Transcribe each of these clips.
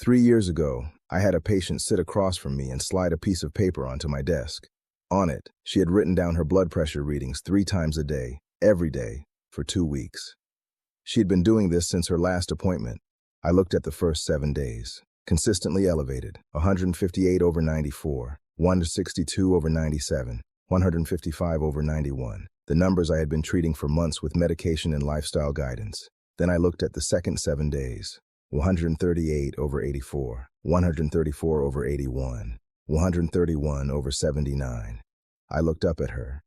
3 years ago, I had a patient sit across from me and slide a piece of paper onto my desk. On it, she had written down her blood pressure readings 3 times a day, every day, for 2 weeks. She had been doing this since her last appointment. I looked at the first 7 days. Consistently elevated, 158 over 94, 162 over 97, 155 over 91. The numbers I had been treating for months with medication and lifestyle guidance. Then I looked at the second 7 days. 138 over 84, 134 over 81, 131 over 79. I looked up at her.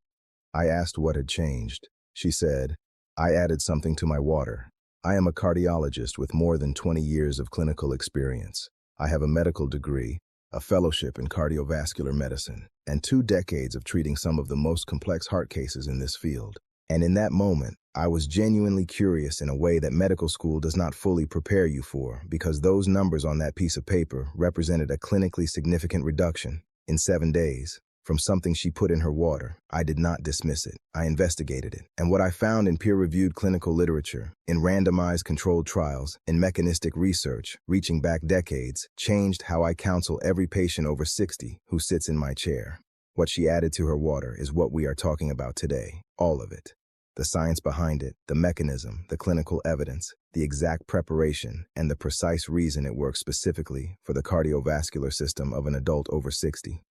I asked what had changed. She said, "I added something to my water. I am a cardiologist with more than 20 years of clinical experience. I have a medical degree, a fellowship in cardiovascular medicine, and 2 decades of treating some of the most complex heart cases in this field." And in that moment, I was genuinely curious in a way that medical school does not fully prepare you for, because those numbers on that piece of paper represented a clinically significant reduction in 7 days from something she put in her water. I did not dismiss it. I investigated it. And what I found in peer-reviewed clinical literature, in randomized controlled trials, in mechanistic research, reaching back decades, changed how I counsel every patient over 60 who sits in my chair. What she added to her water is what we are talking about today, all of it. The science behind it, the mechanism, the clinical evidence, the exact preparation, and the precise reason it works specifically for the cardiovascular system of an adult over 60.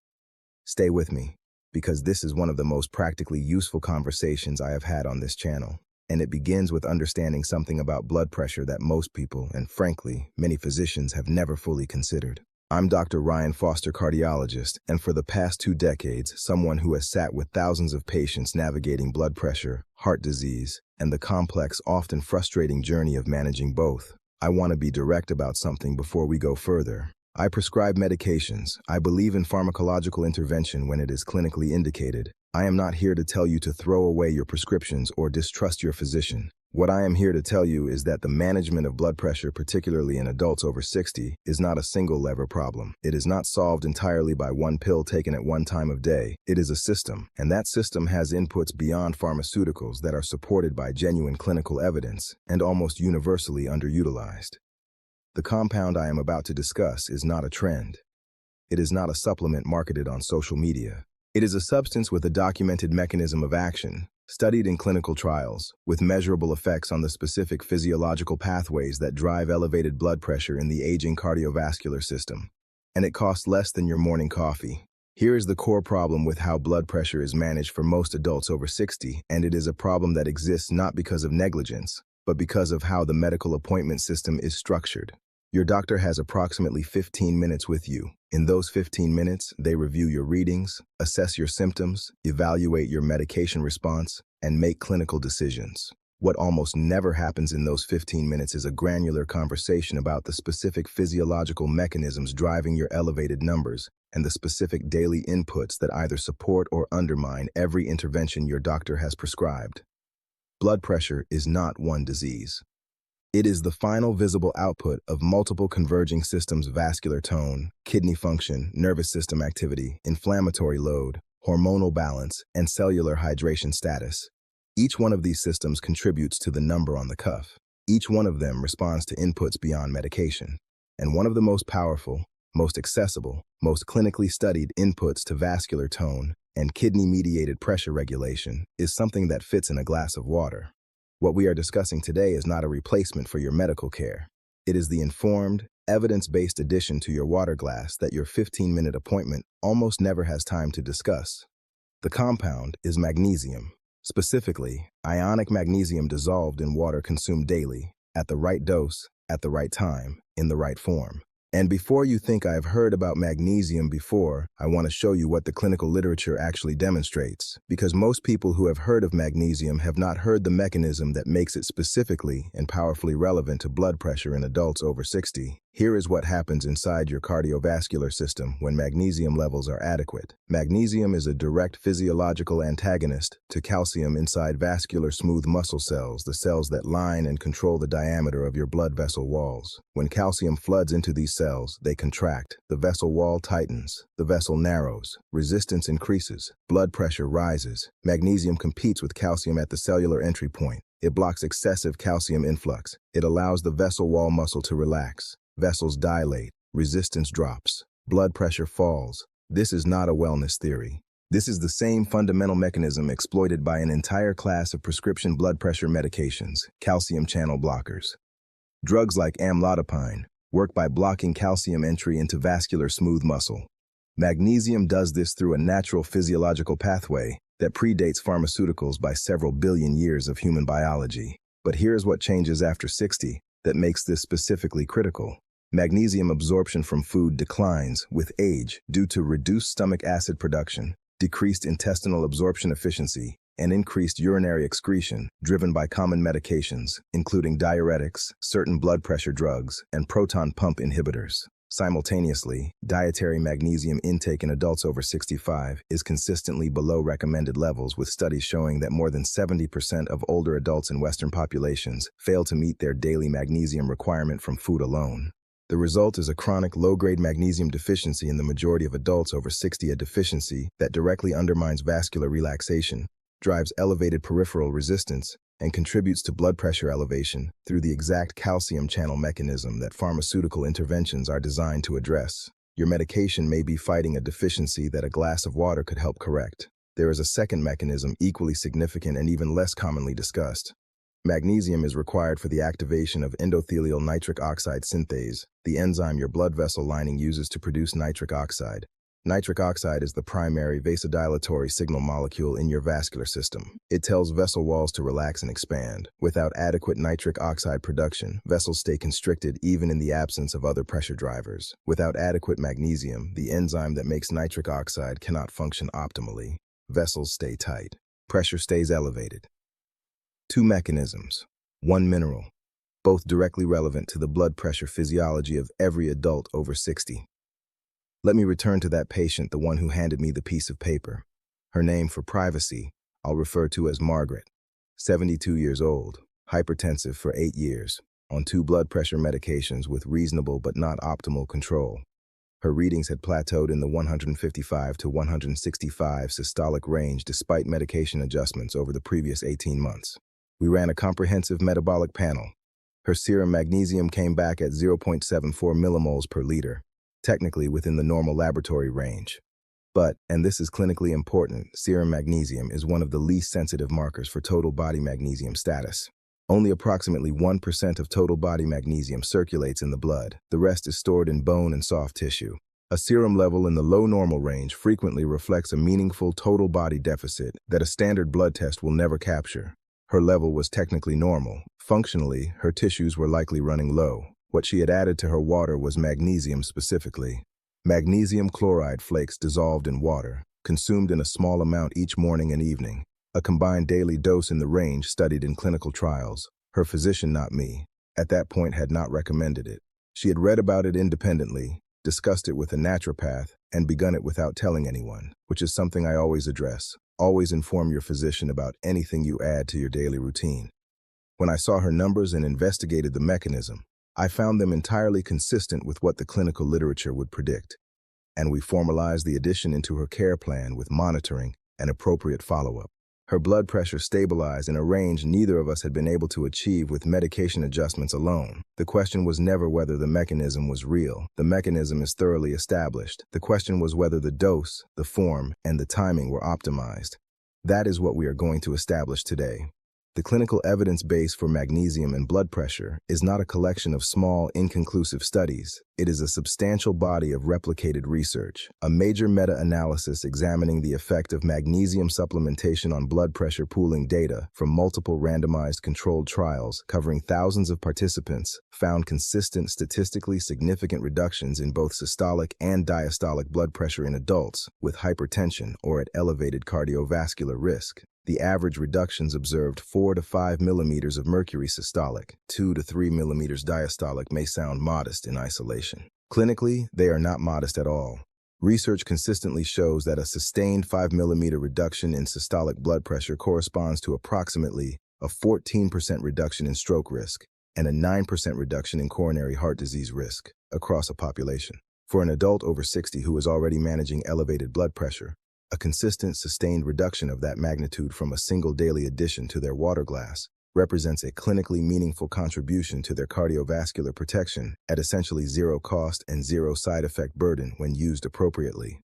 Stay with me, because this is one of the most practically useful conversations I have had on this channel, and it begins with understanding something about blood pressure that most people, and frankly, many physicians have never fully considered. I'm Dr. Ryan Foster, cardiologist, and for the past 2 decades, someone who has sat with thousands of patients navigating blood pressure, heart disease, and the complex, often frustrating journey of managing both. I want to be direct about something before we go further. I prescribe medications. I believe in pharmacological intervention when it is clinically indicated. I am not here to tell you to throw away your prescriptions or distrust your physician. What I am here to tell you is that the management of blood pressure, particularly in adults over 60, is not a single lever problem. It is not solved entirely by one pill taken at one time of day. It is a system, and that system has inputs beyond pharmaceuticals that are supported by genuine clinical evidence and almost universally underutilized. The compound I am about to discuss is not a trend. It is not a supplement marketed on social media. It is a substance with a documented mechanism of action, studied in clinical trials, with measurable effects on the specific physiological pathways that drive elevated blood pressure in the aging cardiovascular system. And it costs less than your morning coffee. Here is the core problem with how blood pressure is managed for most adults over 60, and it is a problem that exists not because of negligence, but because of how the medical appointment system is structured. Your doctor has approximately 15 minutes with you. In those 15 minutes, they review your readings, assess your symptoms, evaluate your medication response, and make clinical decisions. What almost never happens in those 15 minutes is a granular conversation about the specific physiological mechanisms driving your elevated numbers and the specific daily inputs that either support or undermine every intervention your doctor has prescribed. Blood pressure is not one disease. It is the final visible output of multiple converging systems: vascular tone, kidney function, nervous system activity, inflammatory load, hormonal balance, and cellular hydration status. Each one of these systems contributes to the number on the cuff. Each one of them responds to inputs beyond medication. And one of the most powerful, most accessible, most clinically studied inputs to vascular tone and kidney-mediated pressure regulation is something that fits in a glass of water. What we are discussing today is not a replacement for your medical care. It is the informed, evidence-based addition to your water glass that your 15-minute appointment almost never has time to discuss. The compound is magnesium, specifically ionic magnesium dissolved in water consumed daily, at the right dose, at the right time, in the right form. And before you think I've heard about magnesium before, I want to show you what the clinical literature actually demonstrates, because most people who have heard of magnesium have not heard the mechanism that makes it specifically and powerfully relevant to blood pressure in adults over 60. Here is what happens inside your cardiovascular system when magnesium levels are adequate. Magnesium is a direct physiological antagonist to calcium inside vascular smooth muscle cells, the cells that line and control the diameter of your blood vessel walls. When calcium floods into these cells, they contract, the vessel wall tightens, the vessel narrows, resistance increases, blood pressure rises. Magnesium competes with calcium at the cellular entry point. It blocks excessive calcium influx. It allows the vessel wall muscle to relax. Vessels dilate, resistance drops, blood pressure falls. This is not a wellness theory. This is the same fundamental mechanism exploited by an entire class of prescription blood pressure medications, calcium channel blockers. Drugs like amlodipine work by blocking calcium entry into vascular smooth muscle. Magnesium does this through a natural physiological pathway that predates pharmaceuticals by several billion years of human biology. But here's what changes after 60 that makes this specifically critical. Magnesium absorption from food declines with age due to reduced stomach acid production, decreased intestinal absorption efficiency, and increased urinary excretion driven by common medications, including diuretics, certain blood pressure drugs, and proton pump inhibitors. Simultaneously, dietary magnesium intake in adults over 65 is consistently below recommended levels, with studies showing that more than 70% of older adults in Western populations fail to meet their daily magnesium requirement from food alone. The result is a chronic low-grade magnesium deficiency in the majority of adults over 60, a deficiency that directly undermines vascular relaxation, drives elevated peripheral resistance, and contributes to blood pressure elevation through the exact calcium channel mechanism that pharmaceutical interventions are designed to address. Your medication may be fighting a deficiency that a glass of water could help correct. There is a second mechanism equally significant and even less commonly discussed. Magnesium is required for the activation of endothelial nitric oxide synthase, the enzyme your blood vessel lining uses to produce nitric oxide. Nitric oxide is the primary vasodilatory signal molecule in your vascular system. It tells vessel walls to relax and expand. Without adequate nitric oxide production, vessels stay constricted even in the absence of other pressure drivers. Without adequate magnesium, the enzyme that makes nitric oxide cannot function optimally. Vessels stay tight. Pressure stays elevated. Two mechanisms, one mineral, both directly relevant to the blood pressure physiology of every adult over 60. Let me return to that patient, the one who handed me the piece of paper. Her name, for privacy, I'll refer to as Margaret. 72 years old, hypertensive for 8 years, on 2 blood pressure medications with reasonable but not optimal control. Her readings had plateaued in the 155 to 165 systolic range despite medication adjustments over the previous 18 months. We ran a comprehensive metabolic panel. Her serum magnesium came back at 0.74 millimoles per liter, technically within the normal laboratory range. But, and this is clinically important, serum magnesium is one of the least sensitive markers for total body magnesium status. Only approximately 1% of total body magnesium circulates in the blood. The rest is stored in bone and soft tissue. A serum level in the low normal range frequently reflects a meaningful total body deficit that a standard blood test will never capture. Her level was technically normal. Functionally, her tissues were likely running low. What she had added to her water was magnesium specifically. Magnesium chloride flakes dissolved in water, consumed in a small amount each morning and evening. A combined daily dose in the range studied in clinical trials. Her physician, not me, at that point had not recommended it. She had read about it independently, discussed it with a naturopath, and begun it without telling anyone, which is something I always address. Always inform your physician about anything you add to your daily routine. When I saw her numbers and investigated the mechanism, I found them entirely consistent with what the clinical literature would predict, and we formalized the addition into her care plan with monitoring and appropriate follow-up. Her blood pressure stabilized in a range neither of us had been able to achieve with medication adjustments alone. The question was never whether the mechanism was real. The mechanism is thoroughly established. The question was whether the dose, the form, and the timing were optimized. That is what we are going to establish today. The clinical evidence base for magnesium and blood pressure is not a collection of small, inconclusive studies. It is a substantial body of replicated research, a major meta-analysis examining the effect of magnesium supplementation on blood pressure pooling data from multiple randomized controlled trials covering thousands of participants found consistent statistically significant reductions in both systolic and diastolic blood pressure in adults with hypertension or at elevated cardiovascular risk. The average reductions observed 4 to 5 millimeters of mercury systolic, 2 to 3 millimeters diastolic may sound modest in isolation. Clinically, they are not modest at all. Research consistently shows that a sustained 5 millimeter reduction in systolic blood pressure corresponds to approximately a 14% reduction in stroke risk and a 9% reduction in coronary heart disease risk across a population. For an adult over 60 who is already managing elevated blood pressure, a consistent, sustained reduction of that magnitude from a single daily addition to their water glass represents a clinically meaningful contribution to their cardiovascular protection at essentially zero cost and zero side effect burden when used appropriately.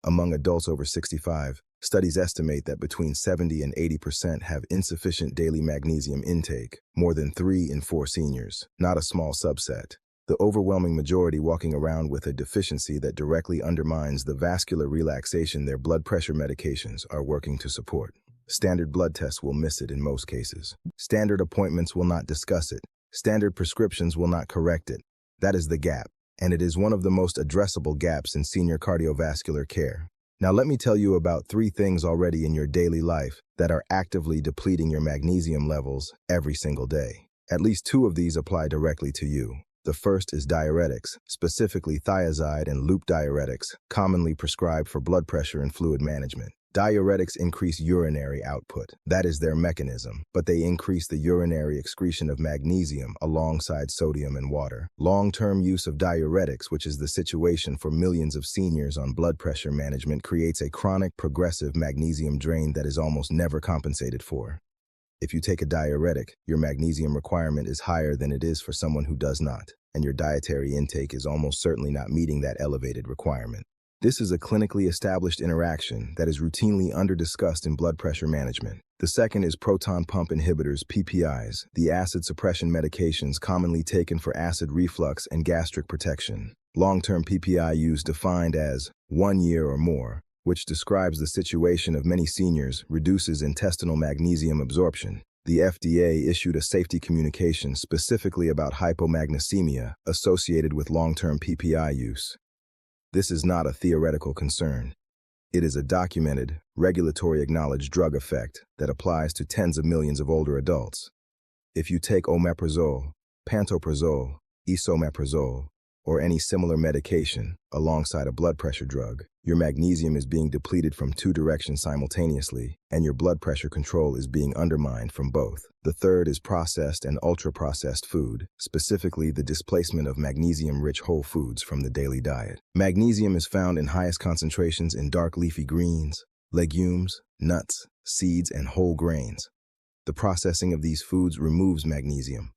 Among adults over 65, studies estimate that between 70 and 80% have insufficient daily magnesium intake, more than 3 in 4 seniors, not a small subset. The overwhelming majority walking around with a deficiency that directly undermines the vascular relaxation their blood pressure medications are working to support. Standard blood tests will miss it in most cases. Standard appointments will not discuss it. Standard prescriptions will not correct it. That is the gap, and it is one of the most addressable gaps in senior cardiovascular care. Now let me tell you about 3 things already in your daily life that are actively depleting your magnesium levels every single day. At least 2 of these apply directly to you. The first is diuretics, specifically thiazide and loop diuretics, commonly prescribed for blood pressure and fluid management. Diuretics increase urinary output. That is their mechanism, but they increase the urinary excretion of magnesium alongside sodium and water. Long-term use of diuretics, which is the situation for millions of seniors on blood pressure management, creates a chronic progressive magnesium drain that is almost never compensated for. If you take a diuretic, your magnesium requirement is higher than it is for someone who does not, and your dietary intake is almost certainly not meeting that elevated requirement. This is a clinically established interaction that is routinely under-discussed in blood pressure management. The second is proton pump inhibitors, PPIs, the acid suppression medications commonly taken for acid reflux and gastric protection. Long-term PPI use defined as 1 year or more, which describes the situation of many seniors, reduces intestinal magnesium absorption. The FDA issued a safety communication specifically about hypomagnesemia associated with long-term PPI use. This is not a theoretical concern. It is a documented, regulatory acknowledged drug effect that applies to tens of millions of older adults. If you take omeprazole, pantoprazole, esomeprazole, or any similar medication alongside a blood pressure drug, your magnesium is being depleted from 2 directions simultaneously, and your blood pressure control is being undermined from both. The third is processed and ultra-processed food, specifically the displacement of magnesium-rich whole foods from the daily diet. Magnesium is found in highest concentrations in dark leafy greens, legumes, nuts, seeds, and whole grains. The processing of these foods removes magnesium.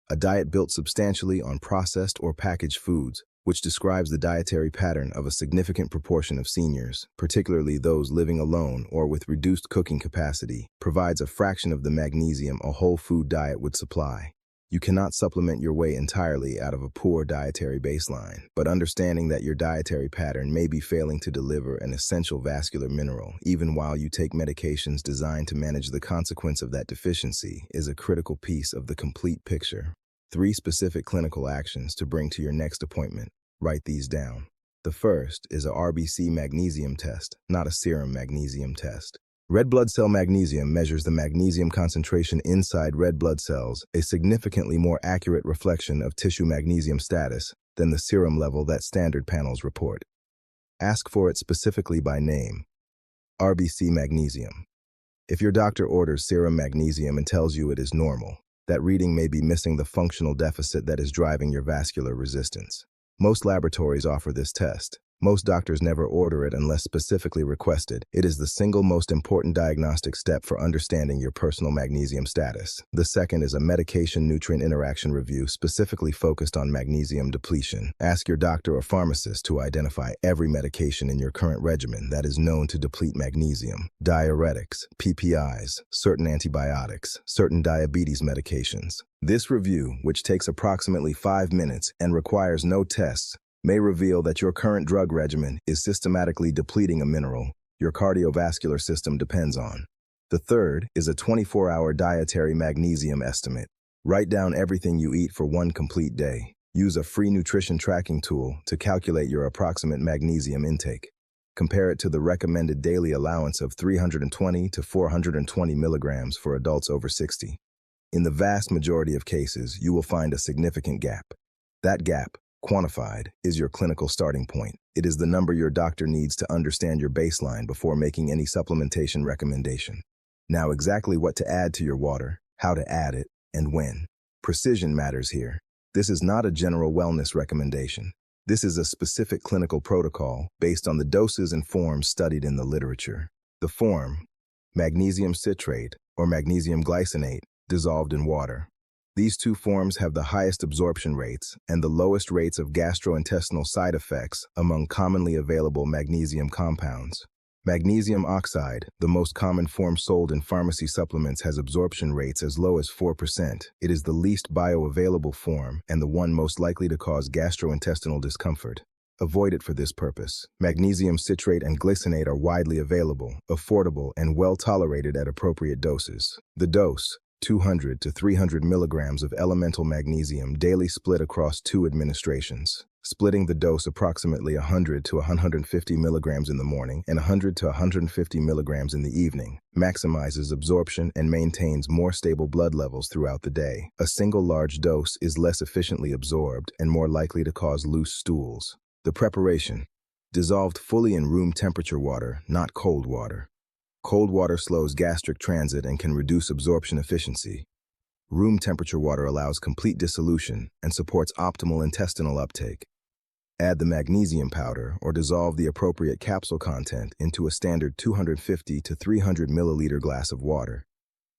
A diet built substantially on processed or packaged foods, which describes the dietary pattern of a significant proportion of seniors, particularly those living alone or with reduced cooking capacity, provides a fraction of the magnesium a whole food diet would supply. You cannot supplement your way entirely out of a poor dietary baseline, but understanding that your dietary pattern may be failing to deliver an essential vascular mineral, even while you take medications designed to manage the consequence of that deficiency, is a critical piece of the complete picture. 3 specific clinical actions to bring to your next appointment. Write these down. The first is a RBC magnesium test, not a serum magnesium test. Red blood cell magnesium measures the magnesium concentration inside red blood cells, a significantly more accurate reflection of tissue magnesium status than the serum level that standard panels report. Ask for it specifically by name. RBC magnesium. If your doctor orders serum magnesium and tells you it is normal, that reading may be missing the functional deficit that is driving your vascular resistance. Most laboratories offer this test. Most doctors never order it unless specifically requested. It is the single most important diagnostic step for understanding your personal magnesium status. The second is a medication-nutrient interaction review specifically focused on magnesium depletion. Ask your doctor or pharmacist to identify every medication in your current regimen that is known to deplete magnesium. Diuretics, PPIs, certain antibiotics, certain diabetes medications. This review, which takes approximately 5 minutes and requires no tests, may reveal that your current drug regimen is systematically depleting a mineral your cardiovascular system depends on. The third is a 24-hour dietary magnesium estimate. Write down everything you eat for 1 complete day. Use a free nutrition tracking tool to calculate your approximate magnesium intake. Compare it to the recommended daily allowance of 320 to 420 milligrams for adults over 60. In the vast majority of cases, you will find a significant gap. That gap, quantified, is your clinical starting point. It is the number your doctor needs to understand your baseline before making any supplementation recommendation. Now, exactly what to add to your water, how to add it, and when. Precision matters here. This is not a general wellness recommendation. This is a specific clinical protocol based on the doses and forms studied in the literature. The form, magnesium citrate or magnesium glycinate, dissolved in water. These two forms have the highest absorption rates and the lowest rates of gastrointestinal side effects among commonly available magnesium compounds. Magnesium oxide, the most common form sold in pharmacy supplements, has absorption rates as low as 4%. It is the least bioavailable form and the one most likely to cause gastrointestinal discomfort. Avoid it for this purpose. Magnesium citrate and glycinate are widely available, affordable, and well tolerated at appropriate doses. The dose, 200 to 300 milligrams of elemental magnesium daily, split across 2 administrations. Splitting the dose approximately 100 to 150 milligrams in the morning and 100 to 150 milligrams in the evening maximizes absorption and maintains more stable blood levels throughout the day. A single large dose is less efficiently absorbed and more likely to cause loose stools. The preparation: dissolved fully in room temperature water, not cold water. Cold water slows gastric transit and can reduce absorption efficiency. Room temperature water allows complete dissolution and supports optimal intestinal uptake. Add the magnesium powder or dissolve the appropriate capsule content into a standard 250 to 300 milliliter glass of water.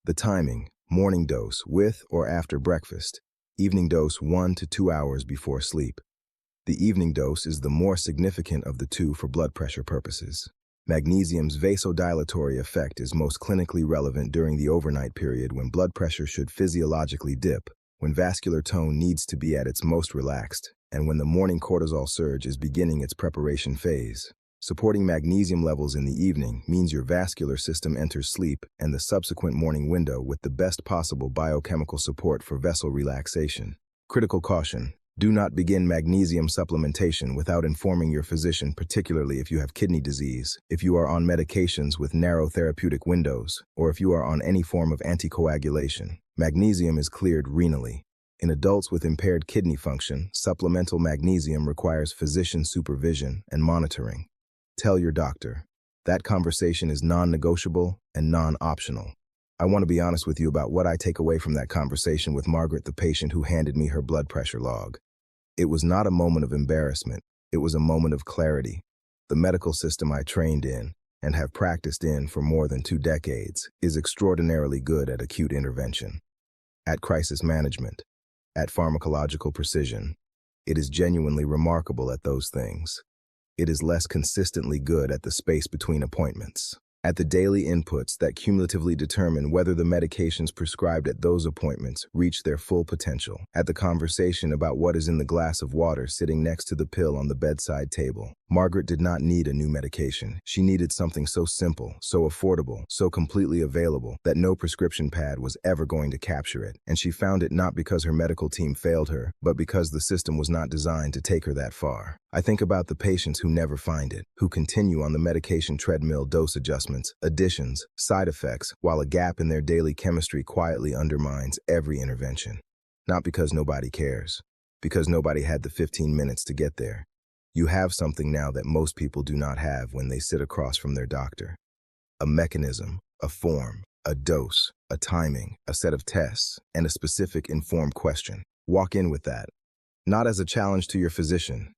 The timing: morning dose with or after breakfast. Evening dose 1 to 2 hours before sleep. The evening dose is the more significant of the two for blood pressure purposes. Magnesium's vasodilatory effect is most clinically relevant during the overnight period when blood pressure should physiologically dip, when vascular tone needs to be at its most relaxed, and when the morning cortisol surge is beginning its preparation phase. Supporting magnesium levels in the evening means your vascular system enters sleep and the subsequent morning window with the best possible biochemical support for vessel relaxation. Critical caution: do not begin magnesium supplementation without informing your physician, particularly if you have kidney disease, if you are on medications with narrow therapeutic windows, or if you are on any form of anticoagulation. Magnesium is cleared renally. In adults with impaired kidney function, supplemental magnesium requires physician supervision and monitoring. Tell your doctor. That conversation is non-negotiable and non-optional. I want to be honest with you about what I take away from that conversation with Margaret, the patient who handed me her blood pressure log. It was not a moment of embarrassment. It was a moment of clarity. The medical system I trained in and have practiced in for more than 2 decades is extraordinarily good at acute intervention, at crisis management, at pharmacological precision. It is genuinely remarkable at those things. It is less consistently good at the space between appointments, at the daily inputs that cumulatively determine whether the medications prescribed at those appointments reach their full potential, at the conversation about what is in the glass of water sitting next to the pill on the bedside table. Margaret did not need a new medication. She needed something so simple, so affordable, so completely available that no prescription pad was ever going to capture it. And she found it not because her medical team failed her, but because the system was not designed to take her that far. I think about the patients who never find it, who continue on the medication treadmill, dose adjustments, additions, side effects, while a gap in their daily chemistry quietly undermines every intervention. Not because nobody cares, because nobody had the 15 minutes to get there. You have something now that most people do not have when they sit across from their doctor. A mechanism, a form, a dose, a timing, a set of tests, and a specific informed question. Walk in with that, not as a challenge to your physician,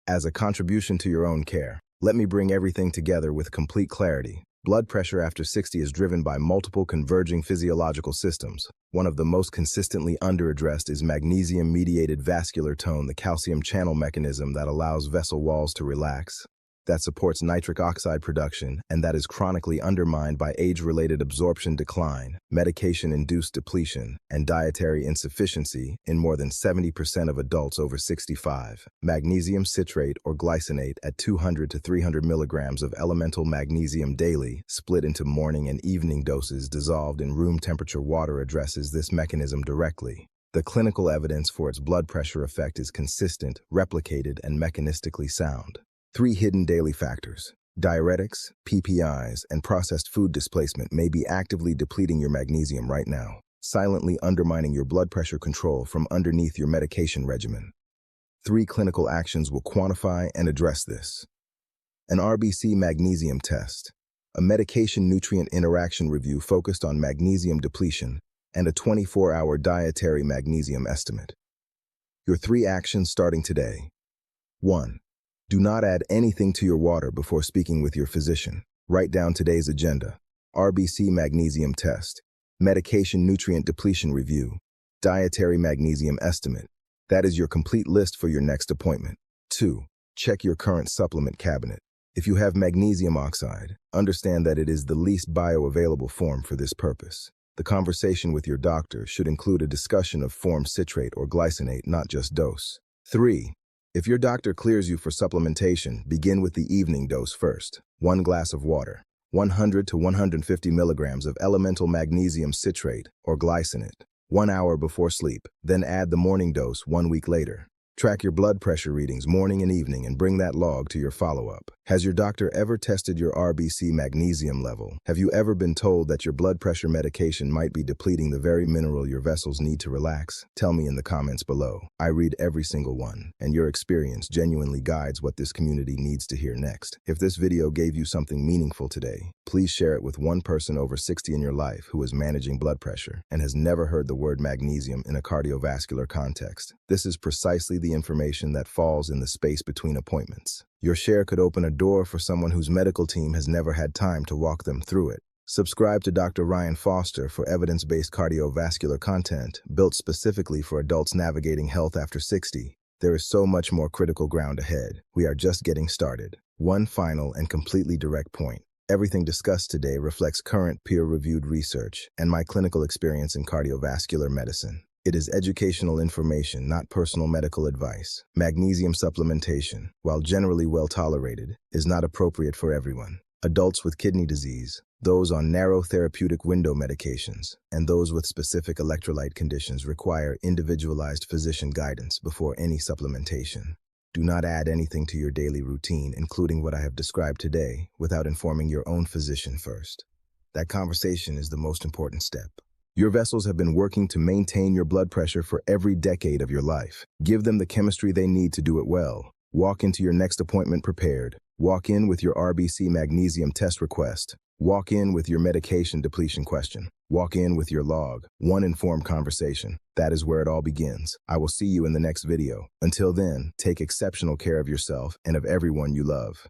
as a contribution to your own care. Let me bring everything together with complete clarity. Blood pressure after 60 is driven by multiple converging physiological systems. One of the most consistently underaddressed is magnesium-mediated vascular tone, the calcium channel mechanism that allows vessel walls to relax, that supports nitric oxide production, and that is chronically undermined by age-related absorption decline, medication-induced depletion, and dietary insufficiency in more than 70% of adults over 65. Magnesium citrate or glycinate at 200 to 300 milligrams of elemental magnesium daily, split into morning and evening doses dissolved in room temperature water, addresses this mechanism directly. The clinical evidence for its blood pressure effect is consistent, replicated, and mechanistically sound. 3 hidden daily factors: diuretics, PPIs, and processed food displacement may be actively depleting your magnesium right now, silently undermining your blood pressure control from underneath your medication regimen. 3 clinical actions will quantify and address this. An RBC magnesium test, a medication-nutrient interaction review focused on magnesium depletion, and a 24-hour dietary magnesium estimate. Your 3 actions starting today. 1. Do not add anything to your water before speaking with your physician. Write down today's agenda. RBC magnesium test. medication nutrient depletion review, dietary magnesium estimate. That is your complete list for your next appointment. 2. Check your current supplement cabinet. If you have magnesium oxide, understand that it is the least bioavailable form for this purpose. The conversation with your doctor should include a discussion of form citrate or glycinate, not just dose. 3. If your doctor clears you for supplementation, begin with the evening dose first. 1 glass of water, 100 to 150 milligrams of elemental magnesium citrate or glycinate, 1 hour before sleep, then add the morning dose 1 week later. Track your blood pressure readings morning and evening and bring that log to your follow-up. Has your doctor ever tested your RBC magnesium level? Have you ever been told that your blood pressure medication might be depleting the very mineral your vessels need to relax? Tell me in the comments below. I read every single one, and your experience genuinely guides what this community needs to hear next. If this video gave you something meaningful today, please share it with one person over 60 in your life who is managing blood pressure and has never heard the word magnesium in a cardiovascular context. This is precisely the information that falls in the space between appointments. Your share could open a door for someone whose medical team has never had time to walk them through it. Subscribe to Dr. Ryan Foster for evidence-based cardiovascular content built specifically for adults navigating health after 60. There is so much more critical ground ahead. We are just getting started. One final and completely direct point. Everything discussed today reflects current peer-reviewed research and my clinical experience in cardiovascular medicine. It is educational information, not personal medical advice. Magnesium supplementation, while generally well tolerated, is not appropriate for everyone. Adults with kidney disease, those on narrow therapeutic window medications, and those with specific electrolyte conditions require individualized physician guidance before any supplementation. Do not add anything to your daily routine, including what I have described today, without informing your own physician first. That conversation is the most important step. Your vessels have been working to maintain your blood pressure for every decade of your life. Give them the chemistry they need to do it well. Walk into your next appointment prepared. Walk in with your RBC magnesium test request. Walk in with your medication depletion question. Walk in with your log. One informed conversation. That is where it all begins. I will see you in the next video. Until then, take exceptional care of yourself and of everyone you love.